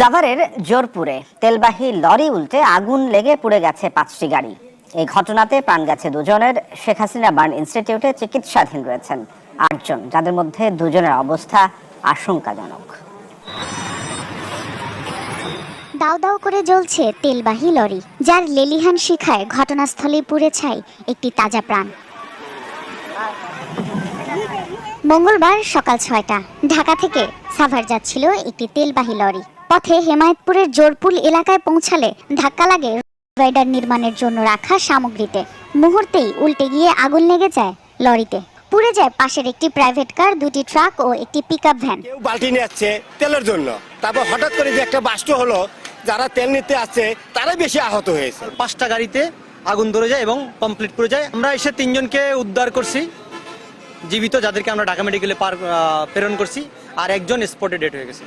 সাভারের জোরপুরে তেলবাহী লরি উল্টে আগুন লেগে পুড়ে গেছে 5টি গাড়ি। এই ঘটনাতে প্রাণ গেছে দুজনের। শেখ হাসিনা বার্ন ইনস্টিটিউটে চিকিৎসাধীন রয়েছেন 8 জন, যাদের মধ্যে 2 জনের অবস্থা আশঙ্কাজনক। দাও দাও করে জ্বলছে তেলবাহী লরি, যার লেলিহান শিখায় ঘটনাস্থলে পুড়ে ছাই একটি তাজা প্রাণ। মঙ্গলবার সকাল 6টা ঢাকা থেকে সাভার যাচ্ছিল একটি তেলবাহী লরি। পথে হেমায়েতপুরের জোরপুল এলাকায় পৌঁছালে ধাক্কা লাগে রাইডার নির্মাণের জন্য রাখা সামগ্রীতে। মুহূর্তেই উল্টে গিয়ে আগুন লেগে যায় লরিতে। পুড়ে যায় পাশের একটি প্রাইভেট কার, 2টি ট্রাক ও একটি পিকআপ ভ্যান। কেউ বালতি নিয়ে আসছে তেলের জন্য, তারপর হঠাৎ করে যে একটা বাস্ট হলো, যারা তেল নিতে আসছে তারাই বেশি আহত হয়েছে। 5টা গাড়িতে আগুন ধরে যায় এবং কমপ্লিট করে যায়। আমরা এসে 3 জনকে উদ্ধার করছি জীবিত, যাদেরকে আমরা ঢাকা মেডিকেলে প্রেরণ করছি, আর একজন স্পটে ডেড হয়ে গেছে।